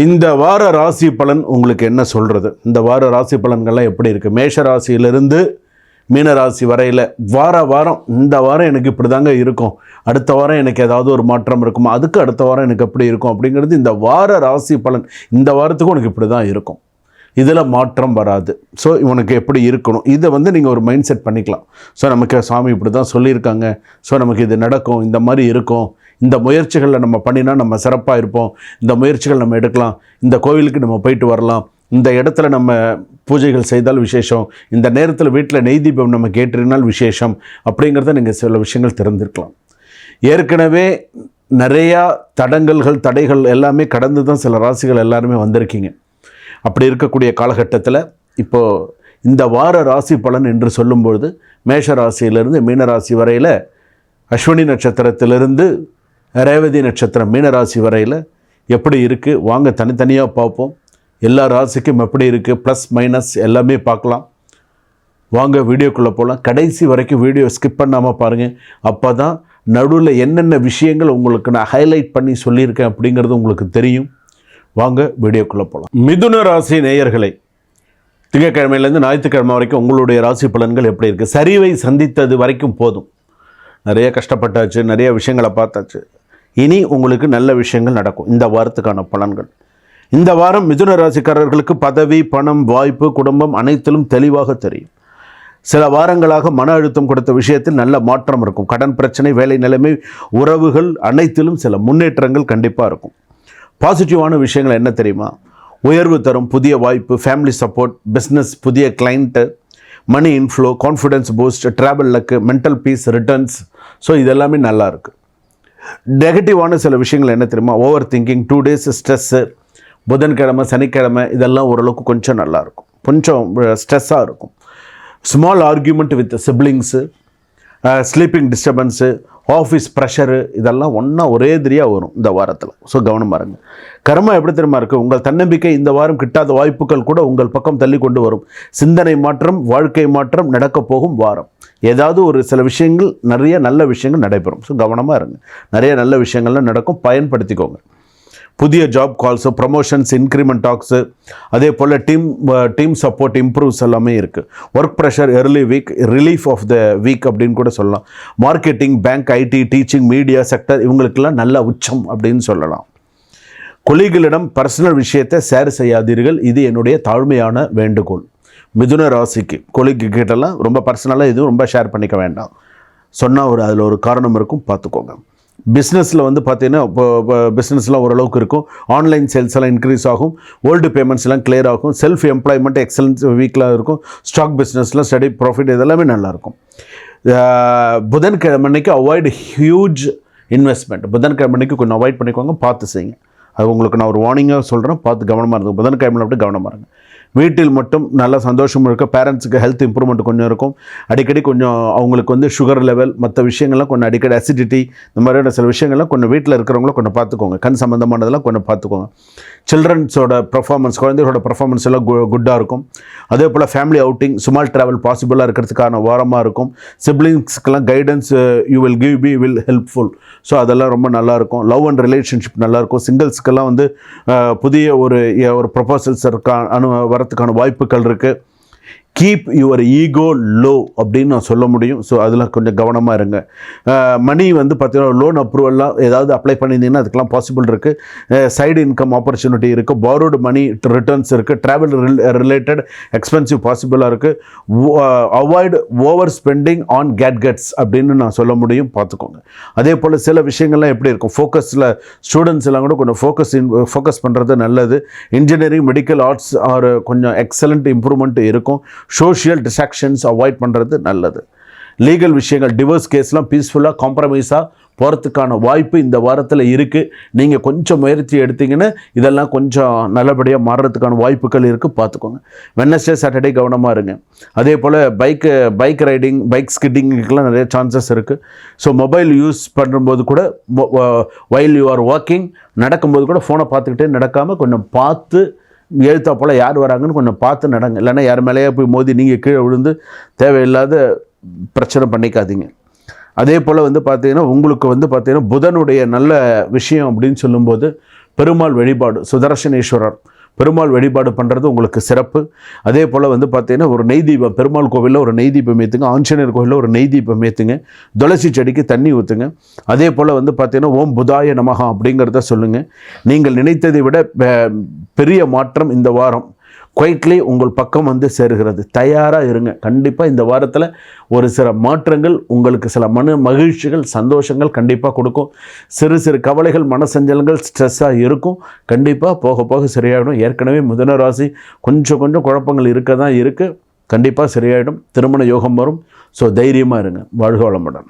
இந்த வார ராசி பலன் உங்களுக்கு என்ன சொல்கிறது? இந்த வார ராசி பலன்கள்லாம் எப்படி இருக்குது? மேஷ ராசியிலிருந்து மீன ராசி வரையில் வாரம் இந்த வாரம் எனக்கு இப்படி தாங்க இருக்கும், அடுத்த வாரம் எனக்கு ஏதாவது ஒரு மாற்றம் இருக்குமா, அதுக்கு அடுத்த வாரம் எனக்கு எப்படி இருக்கும் அப்படிங்கிறது இந்த வார ராசி பலன். இந்த வாரத்துக்கும் உனக்கு இப்படி தான் இருக்கும், இதில் மாற்றம் வராது. ஸோ இவனுக்கு எப்படி இருக்கணும், இதை நீங்கள் ஒரு மைண்ட் செட் பண்ணிக்கலாம். ஸோ நமக்கு சாமி இப்படி தான் சொல்லியிருக்காங்க, ஸோ நமக்கு இது நடக்கும், இந்த மாதிரி இருக்கும், இந்த முயற்சிகளில் நம்ம பண்ணினா நம்ம சிறப்பாக இருப்போம், இந்த முயற்சிகள் நம்ம எடுக்கலாம், இந்த கோவிலுக்கு நம்ம போயிட்டு வரலாம், இந்த இடத்துல நம்ம பூஜைகள் செய்தால் விசேஷம், இந்த நேரத்தில் வீட்டில் நெய் தீபம் நம்ம கேட்டிருந்தால் விசேஷம் அப்படிங்கிறத நீங்கள் சில விஷயங்கள் தெரிஞ்சிருக்கலாம். ஏற்கனவே நிறையா தடைகள் எல்லாமே கடந்து தான் சில ராசிகள் எல்லாருமே வந்திருக்கீங்க. அப்படி இருக்கக்கூடிய காலகட்டத்தில் இப்போது இந்த வார ராசி பலன் என்று சொல்லும்பொழுது மேஷ ராசியிலிருந்து மீன ராசி வரையில், அஸ்வினி நட்சத்திரத்திலிருந்து ரேவதி நட்சத்திரம் மீனராசி வரையில் எப்படி இருக்குது வாங்க தனித்தனியாக பார்ப்போம். எல்லா ராசிக்கும் எப்படி இருக்குது, ப்ளஸ் மைனஸ் எல்லாமே பார்க்கலாம். வாங்க வீடியோக்குள்ளே போகலாம். கடைசி வரைக்கும் வீடியோ ஸ்கிப் பண்ணாமல் பாருங்கள். அப்போ தான் நடுவில் என்னென்ன விஷயங்கள் உங்களுக்கு நான் ஹைலைட் பண்ணி சொல்லியிருக்கேன் அப்படிங்கிறது உங்களுக்கு தெரியும். வாங்க வீடியோக்குள்ளே போகலாம். மிதுன ராசி நேயர்களை, திங்கட்கிழமையிலேருந்து ஞாயிற்றுக்கிழமை வரைக்கும் உங்களுடைய ராசி பலன்கள் எப்படி இருக்குது? சரிவை சந்தித்தது வரைக்கும் போதும். நிறைய கஷ்டப்பட்டாச்சு, நிறைய விஷயங்களை பார்த்தாச்சு. இனி உங்களுக்கு நல்ல விஷயங்கள் நடக்கும். இந்த வாரத்துக்கான பலன்கள். இந்த வாரம் மிதுன ராசிக்காரர்களுக்கு பதவி, பணம், வாய்ப்பு, குடும்பம் அனைத்திலும் தெளிவாக தெரியும். சில வாரங்களாக மன அழுத்தம் கொடுத்த விஷயத்தில் நல்ல மாற்றம் இருக்கும். கடன் பிரச்சனை, வேலை நிலைமை, உறவுகள் அனைத்திலும் சில முன்னேற்றங்கள் கண்டிப்பாக இருக்கும். பாசிட்டிவான விஷயங்கள் என்ன தெரியுமா? உயர்வு தரும் புதிய வாய்ப்பு, ஃபேமிலி சப்போர்ட், பிஸ்னஸ், புதிய client, money inflow, confidence boost, travel luck, mental peace, returns. So இதெல்லாமே நல்லா இருக்குது. நெகட்டிவான சில விஷயங்கள் என்ன தெரியுமா? ஓவர் திங்கிங், 2 days ஸ்ட்ரெஸ்ஸு, புதன்கிழமை சனிக்கிழமை இதெல்லாம் ஓரளவுக்கு கொஞ்சம் நல்லாயிருக்கும், கொஞ்சம் ஸ்ட்ரெஸ்ஸாக இருக்கும். Small argument with siblings, sleeping disturbance, office pressure இதெல்லாம் ஒரே திரியாக வரும் இந்த வாரத்தில். ஸோ கவனமாக இருங்க. கர்மா எப்படி தெரியுமா இருக்குது? உங்கள் தன்னம்பிக்கை இந்த வாரம் கிட்டாத வாய்ப்புகள் கூட உங்கள் பக்கம் தள்ளி கொண்டு வரும். சிந்தனை மாற்றம், வாழ்க்கை மாற்றம் நடக்கப் போகும் வாரம். ஏதாவது ஒரு சில விஷயங்கள், நிறைய நல்ல விஷயங்கள் நடைபெறும். ஸோ கவனமாக இருங்க. நிறைய நல்ல விஷயங்கள்லாம் நடக்கும், பயன்படுத்திக்கோங்க. புதிய job calls, promotions, increment talks, அதே போல் டீம் சப்போர்ட் இம்ப்ரூவ்ஸ் எல்லாமே இருக்குது. Work pressure, early week, relief of the week அப்படின்னு கூட சொல்லலாம். Marketing, bank, IT, teaching, media sector இவங்களுக்கெல்லாம் நல்ல உச்சம் அப்படின்னு சொல்லலாம். கொலீகளிடம் பர்சனல் விஷயத்தை ஷேர் செய்யாதீர்கள், இது என்னுடைய தாழ்மையான வேண்டுகோள். மிதுன ராசிக்கு கொலீக்கு கிட்டலாம் ரொம்ப பர்சனலாக எதுவும் ரொம்ப ஷேர் பண்ணிக்க வேண்டாம். சொன்னால் அதில் ஒரு காரணம் இருக்கும், பார்த்துக்கோங்க. பிஸ்னஸில் பார்த்தீங்கன்னா இப்போ பிஸ்னஸ்லாம் ஓரளவுக்கு இருக்கும். ஆன்லைன் சேல்ஸ் எல்லாம் இன்க்ரீஸ் ஆகும். ஓல்டு பேமெண்ட்ஸ் எல்லாம் கிளியர் ஆகும். செல்ஃப் எம்ப்ளாய்மெண்ட் எக்ஸலன்ஸ் வீக்கில் இருக்கும். ஸ்டாக் பிஸ்னஸில் ஸ்டடி ப்ராஃபிட் இதெல்லாமே நல்லாயிருக்கும். புதன்கிழமைக்கு அவாய்டு ஹியூஜ் இன்வெஸ்ட்மெண்ட். புதன்கிழமைக்கு கொஞ்சம் அவாய்ட் பண்ணிக்கோங்க, பார்த்து செய்யுங்க. அது உங்களுக்கு நான் ஒரு வார்னிங்காக சொல்கிறேன், பார்த்து கவனமாக இருக்கும். புதன்கிழமையில் அப்படி கவனமாக இருங்க. வீட்டில் மட்டும் நல்ல சந்தோஷமும் இருக்குது. பேரண்ட்ஸுக்கு ஹெல்த் இம்ப்ரூவ்மெண்ட் கொஞ்சம் இருக்கும். அடிக்கடி கொஞ்சம் அவங்களுக்கு சுகர் லெவல், மற்ற விஷயங்கள்லாம் கொஞ்சம் அடிக்கடி அசிடிட்டி, இந்த மாதிரியான சில விஷயங்கள்லாம் கொஞ்சம் வீட்டில் இருக்கிறவங்களும் கொஞ்சம் பார்த்துக்கோங்க. கண் சம்மந்தமானதெல்லாம் கொஞ்சம் பார்த்துக்கோங்க. சில்ட்ரன்ஸோட பர்ஃபார்மன்ஸ், குழந்தைகளோட பர்ஃபார்மன்ஸ் எல்லாம் குட்டாக இருக்கும். அதே போல் ஃபேமிலி அவுட்டிங், ஸ்மால் ட்ராவல் பாசிபிளாக இருக்கிறதுக்கான வாரமாக இருக்கும். சிப்ளிங்ஸ்க்கெல்லாம் guidance you will give be will helpful. So அதெல்லாம் ரொம்ப நல்லாயிருக்கும். லவ் அண்ட் ரிலேஷன்ஷிப் நல்லாயிருக்கும். சிங்கிள்ஸ்க்கெல்லாம் புதிய ஒரு ப்ரொபோசல்ஸ் வரத்துக்கான வாய்ப்புகள் இருக்குது. கீப் யுவர் ஈகோ லோ அப்படின்னு நான் சொல்ல முடியும். ஸோ அதில் கொஞ்சம் கவனமாக இருங்க. மணி பார்த்தீங்கன்னா லோன் அப்ரூவல்லாம் ஏதாவது அப்ளை பண்ணியிருந்தீங்கன்னா அதுக்கெல்லாம் பாசிபிள் இருக்குது. சைடு இன்கம் ஆப்பர்ச்சுனிட்டி இருக்குது. பாரோடு மணி ரிட்டர்ன்ஸ் இருக்குது. ட்ராவல் ரிலேட்டட் எக்ஸ்பென்சிவ் பாசிபிளாக இருக்குது. Avoid over spending on gadgets அப்படின்னு நான் சொல்ல முடியும், பார்த்துக்கோங்க. அதே போல் சில விஷயங்கள்லாம் எப்படி இருக்கும், ஃபோக்கஸில் ஸ்டூடெண்ட்ஸ் எல்லாம் கூட கொஞ்சம் ஃபோக்கஸ் பண்ணுறது நல்லது. இன்ஜினியரிங், மெடிக்கல், ஆர்ட்ஸ் ஆர் கொஞ்சம் எக்ஸலண்ட் இம்ப்ரூவ்மெண்ட் இருக்கும். சோஷியல் டிஸ்ட்ராக்ஷன்ஸ் அவாய்ட் பண்ணுறது நல்லது. லீகல் விஷயங்கள், டிவோர்ஸ் கேஸ்லாம் பீஸ்ஃபுல்லாக காம்ப்ரமைஸாக போகிறதுக்கான வாய்ப்பு இந்த வாரத்தில் இருக்குது. நீங்கள் கொஞ்சம் முயற்சி எடுத்தீங்கன்னா இதெல்லாம் கொஞ்சம் நல்லபடியாக மாறுறதுக்கான வாய்ப்புகள் இருக்குது, பார்த்துக்கோங்க. வெட்னஸ்டே, சாட்டர்டே கவனமாக இருங்க. அதே போல் பைக் ரைடிங், பைக் ஸ்கிட்டிங்குக்கெலாம் நிறைய சான்சஸ் இருக்குது. ஸோ மொபைல் யூஸ் பண்ணும்போது கூட வைல் யூ ஆர் வாக்கிங், நடக்கும்போது கூட ஃபோனை பார்த்துக்கிட்டே நடக்காமல் கொஞ்சம் பார்த்து எழுத்தா போல் யார் வராங்கன்னு கொஞ்சம் பார்த்து நடங்க. இல்லைன்னா யார் மேலேயே போய் மோதி நீங்கள் கீழே விழுந்து தேவையில்லாத பிரச்சனை பண்ணிக்காதீங்க. அதே போல் பார்த்தீங்கன்னா உங்களுக்கு பார்த்தீங்கன்னா புதனுடைய நல்ல விஷயம் அப்படின்னு சொல்லும்போது பெருமாள் வழிபாடு, சுதர்சனேஸ்வரர் பெருமாள் வழிபாடு பண்ணுறது உங்களுக்கு சிறப்பு. அதே போல் வந்து பார்த்தீங்கன்னா ஒரு நெய் தீபம், பெருமாள் கோவிலில் ஒரு நெய் தீபம் ஏற்றுங்க, ஆஞ்சநேயர் கோவிலில் ஒரு நெய் தீபம் ஏற்றுங்க, துளசி செடிக்கு தண்ணி ஊற்றுங்க. அதே போல் வந்து பார்த்தீங்கன்னா ஓம் புதாய நமகா அப்படிங்கிறத சொல்லுங்கள். நீங்கள் நினைத்ததை விட பெரிய மாற்றம் இந்த வாரம் குவைட்லி உங்கள் பக்கம் வந்து சேருகிறது. தயாராக இருங்க. கண்டிப்பாக இந்த வாரத்தில் ஒரு சில மாற்றங்கள் உங்களுக்கு சில மகிழ்ச்சிகள், சந்தோஷங்கள் கண்டிப்பாக கொடுக்கும். சிறு சிறு கவலைகள், மனசஞ்சலங்கள், ஸ்ட்ரெஸ்ஸாக இருக்கும். கண்டிப்பாக போக போக சரியாயிடும். ஏற்கனவே மிதுன ராசி கொஞ்சம் குழப்பங்கள் இருக்க தான் இருக்குது. கண்டிப்பாக சரியாயிடும். திருமண யோகம் வரும். ஸோ தைரியமாக இருங்க. வாழ்க வளமுடன்.